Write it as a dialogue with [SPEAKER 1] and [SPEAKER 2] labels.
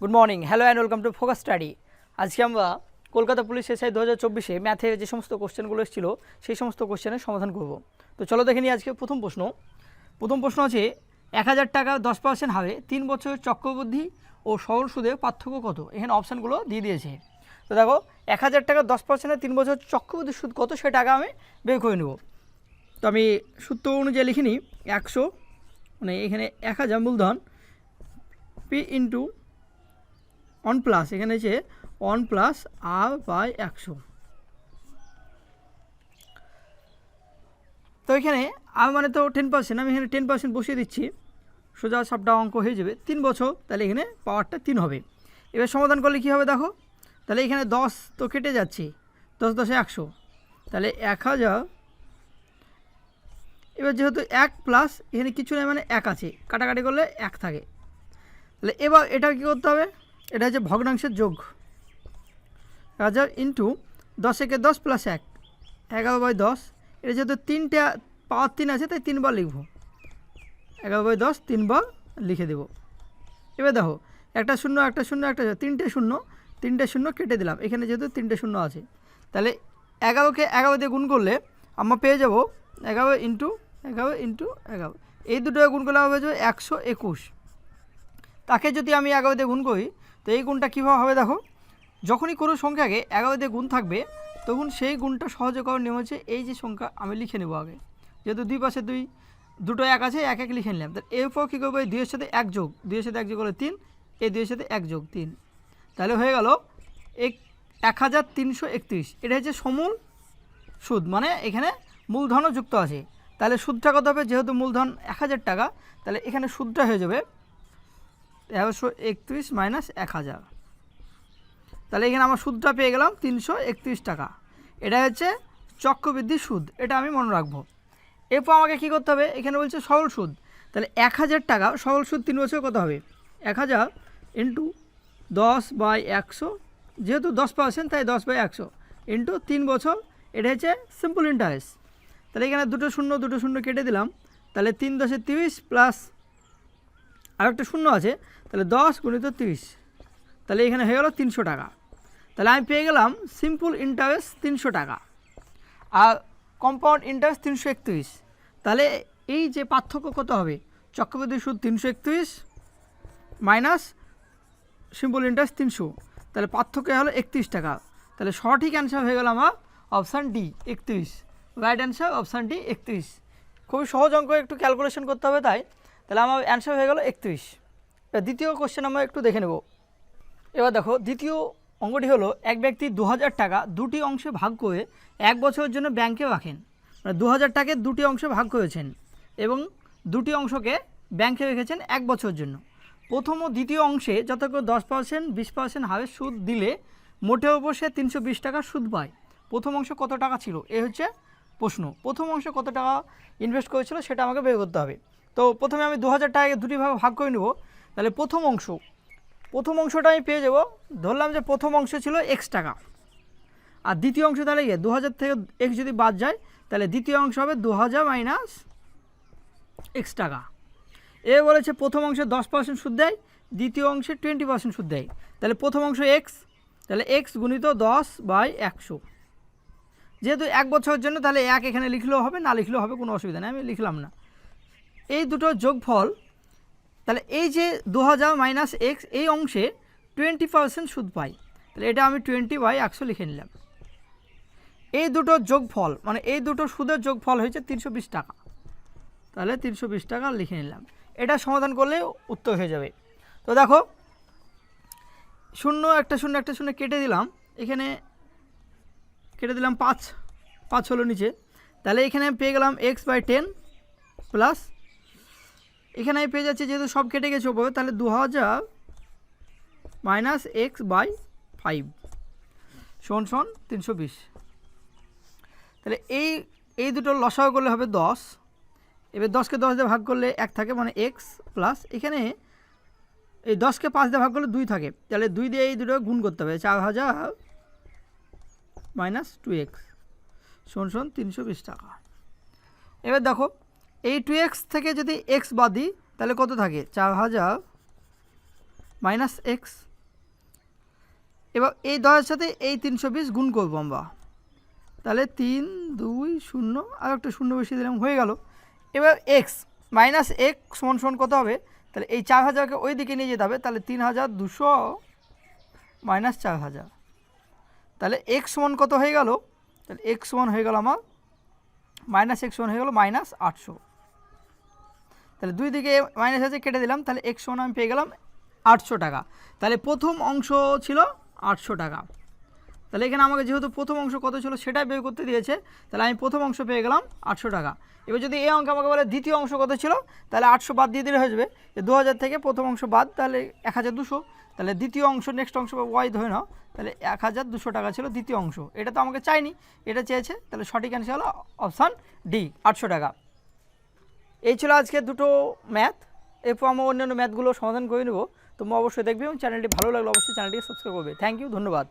[SPEAKER 1] Good morning, hello and welcome to focus study. আজকে আমরা Kolkata police SI 2024-এ ম্যাথে যে সমস্ত কোশ্চেনগুলো এসেছিলো সেই সমস্ত কোশ্চেনের সমাধান করব। তো চলো দেখে নিই আজকে প্রথম প্রশ্ন আছে 1000 টাকা 10% হারে 3 বছরের চক্রবৃদ্ধি ও সরল সুদের পার্থক্য কত? এখানে অপশানগুলো দিয়ে দিয়েছে। তো দেখো 1000 টাকা 10%-এ 3 বছর চক্রবৃদ্ধি সুদ কত সেটা আগে আমি বের করে নেব। তো আমি সূত্র অনুযায়ী লিখে নিই 100 মানে এখানে 1000 মূলধন পি ইন্টু 1 প্লাস এখানে হচ্ছে 1 প্লাস আর বাই 100। তো এখানে আর মানে তো 10%, আমি এখানে 10% বসিয়ে দিচ্ছি, সোজা সবটা অঙ্ক হয়ে যাবে 3 বছর, তাহলে এখানে পাওয়ারটা 3 হবে। এবার সমাধান করলে কী হবে দেখো, তাহলে এখানে 10 তো কেটে যাচ্ছে, 10 10 100, তাহলে 1000। এবার যেহেতু 1 প্লাস এখানে কিছু নেই মানে 1 আছে, কাটাকাটি করলে 1 থাকে, তাহলে এবার এটা কী করতে হবে, এটা হচ্ছে ভগ্নাংশের যোগ 1000 ইন্টু 10 একে 10 প্লাস 1 11/10। এটা যেহেতু 3টা পাওয়ার 3 আছে তাই 3 বার লিখব, 11/10 3 বার লিখে দেব। এবার দেখো একটা শূন্য একটা শূন্য একটা 3টে শূন্য কেটে দিলাম, এখানে যেহেতু 3টে শূন্য আছে, তাহলে 11কে 11 দিয়ে গুণ করলে আমরা পেয়ে যাব 11 ইন্টু 11 ইন্টু 11, এই দুটো গুণ করলে আমার হয়ে যাবে 121। তাকে যদি আমি 11 দিয়ে গুণ করি তো এই গুণটা কীভাবে হবে দেখো, যখনই কোনো সংখ্যাকে 11 দিয়ে গুণ থাকবে তখন সেই গুণটা সহজে করার নিয়ম হচ্ছে এই যে সংখ্যা আমি লিখে নেব আগে, যেহেতু দুই পাশে দুটো 1 আছে 1 1 লিখে নিলাম। তাহলে এরপর কী করবো, এই 2-এর সাথে 1 যোগ, 2-এর সাথে 1 যোগ করলে 3, এই 2-এর সাথে 1 যোগ 3, তাহলে হয়ে গেল 1331। এটা হচ্ছে সমূল সুদ, মানে এখানে মূলধনও যুক্ত আছে। তাহলে সুদটা কত হবে, যেহেতু মূলধন 1000 টাকা, তাহলে এখানে সুদটা হয়ে যাবে 1331 মাইনাস 1000, তাহলে এখানে আমার সুদটা পেয়ে গেলাম 331 টাকা। এটা হচ্ছে চক্রবৃদ্ধি সুদ, এটা আমি মনে রাখবো। এরপর আমাকে কী করতে হবে, এখানে বলছে সরল সুদ, তাহলে 1000 টাকা সরল সুদ 3 বছর কত হবে, 1000 ইন্টু 10/100, যেহেতু 10% তাই 10/100 ইন্টু 3 বছর, এটা হচ্ছে সিম্পল ইন্টারেস্ট। তাহলে এখানে দুটো শূন্য কেটে দিলাম, তাহলে 3 10 30 প্লাস আর একটা শূন্য আছে, তাহলে 10 × 30, তাহলে এখানে হয়ে গেল 300 টাকা। তাহলে আমি পেয়ে গেলাম সিম্পল ইন্টারেস্ট 300 টাকা আর কম্পাউন্ড ইন্টারেস্ট 331। তাহলে এই যে পার্থক্য কত হবে, চক্রবৃদ্ধি সুদ 331 মাইনাস সিম্পল ইন্টারেস্ট 300, তাহলে পার্থক্য হলো 31 টাকা। তাহলে সঠিক অ্যান্সার হয়ে গেল আমার option D 31, right answer option D 31। খুবই সহজ অঙ্ক, একটু ক্যালকুলেশন করতে হবে তাই, তাহলে আমার অ্যান্সার হয়ে গেল 31। দ্বিতীয় কোশ্চেন আমরা একটু দেখে নেব। এবার দেখো দ্বিতীয় অঙ্কটি হলো, এক ব্যক্তি 2000 টাকা দুটি অংশে ভাগ করে 1 বছরের জন্য ব্যাংকে রাখেন, মানে 2000 টাকাকে দুটি অংশে ভাগ করেছেন এবং দুটি অংশকে ব্যাংকে রেখেছেন 1 বছরের জন্য। প্রথম ও দ্বিতীয় অংশে যথাক্রমে 10% 20% হারে সুদ দিলে মোটের ওপর সে 320 টাকা সুদ পায়। প্রথম অংশ কত টাকা ছিল, এ হচ্ছে প্রশ্ন। প্রথম অংশে কত টাকা ইনভেস্ট করেছিল সেটা আমাকে বের করতে হবে। তো প্রথমে আমি 2000 টাকাকে দুটি ভাগে ভাগ করে নেব। তাহলে প্রথম অংশটা আমি পেয়ে যাব, ধরলাম যে প্রথম অংশ ছিল x টাকা, আর দ্বিতীয় অংশ তাহলে 2000 থেকে x যদি বাদ যায় তাহলে দ্বিতীয় অংশ হবে 2000 মাইনাস x টাকা। এ বলেছে প্রথম অংশে 10% সুদ দেয়, দ্বিতীয় অংশে 20% সুদ দেয়। তাহলে প্রথম অংশ x, তাহলে x গুণিত 10/100, যেহেতু 1 বছরের জন্য তাহলে 1 এখানে লিখলেও হবে, না লিখলেও হবে, কোনো অসুবিধা নেই, আমি লিখলাম না। এই দুটো যোগফল, তাহলে এই যে 2000 মাইনাস x, এই অংশে 20% সুদ পাই, তাহলে এটা আমি 20/100 লিখে নিলাম। এই দুটো যোগফল মানে এই দুটো সুদের যোগফল হয়েছে 320 টাকা, তাহলে 320 টাকা লিখে নিলাম। এটা সমাধান করলে উত্তর হয়ে যাবে। তো দেখো একটা শূন্য কেটে দিলাম, এখানে কেটে দিলাম 5 হলো নিচে, তাহলে এখানে আমি পেয়ে গেলাম x/10 প্লাস এখানে আমি পেয়ে যাচ্ছি, যেহেতু সব কেটে গেছে ওপরে, তাহলে 2000 মাইনাস x/5 সমান 320। তাহলে এই দুটো লসাগু করলে হবে 10। এবার 10কে 10 দিয়ে ভাগ করলে 1 থাকে, মানে x প্লাস এখানে এই 10কে 5 দিয়ে ভাগ করলে 2 থাকে, তাহলে 2 দিয়ে এই দুটো গুণ করতে হবে, 4000 মাইনাস 2x সমান 320 টাকা। এবার দেখো এই 2x থেকে যদি x বাদ দিই তাহলে কত থাকে, 4000 মাইনাস এক্স। এবার এই 10-এর সাথে এই 320 গুণ করবো আমরা, তাহলে 3 2 0 আর একটা শূন্য বেশি দিলাম, হয়ে গেল। এবার এক্স মাইনাস এক্স সমান সমান কত হবে, তাহলে এই 4000কে ওই দিকে নিয়ে যেতে হবে, তাহলে 3200 মাইনাস 4000, তাহলে এক্স সমান কত হয়ে গেল, তাহলে এক্স সমান হয়ে গেল আমার মাইনাস এক্স সমান হয়ে গেল মাইনাস 800। তাহলে দুই দিকে মাইনাস আছে কেটে দিলাম, তাহলে এক্স সমান আমি পেয়ে গেলাম 800 টাকা। তাহলে প্রথম অংশ ছিল 800 টাকা। তাহলে এখানে আমাকে যেহেতু প্রথম অংশ কত ছিল সেটাই বের করতে দিয়েছে, তাহলে আমি প্রথম অংশ পেয়ে গেলাম 800 টাকা। এবার যদি এই অঙ্ক আমাকে বলে দ্বিতীয় অংশ কত ছিল, তাহলে 800 বাদ দিয়ে দিলে হয়ে যাবে, যে 2000 থেকে প্রথম অংশ বাদ, তাহলে 1200। তাহলে দ্বিতীয় অংশ নেক্সট অংশ ওয়াই ধরে নাও, তাহলে 1200 টাকা ছিল দ্বিতীয় অংশ। এটা তো আমাকে চাইনি, এটা চেয়েছে, তাহলে সঠিক অ্যান্সার হলো অপশান ডি 800 টাকা। এই ছিল আজকে দুটো ম্যাথ। এরপর আমরা অন্যান্য ম্যাথগুলো সমাধান করে নেব। তোমরা অবশ্যই দেখবে এবং চ্যানেলটি ভালো লাগলে অবশ্যই চ্যানেলটিকে সাবস্ক্রাইব করবে। থ্যাংক ইউ, ধন্যবাদ।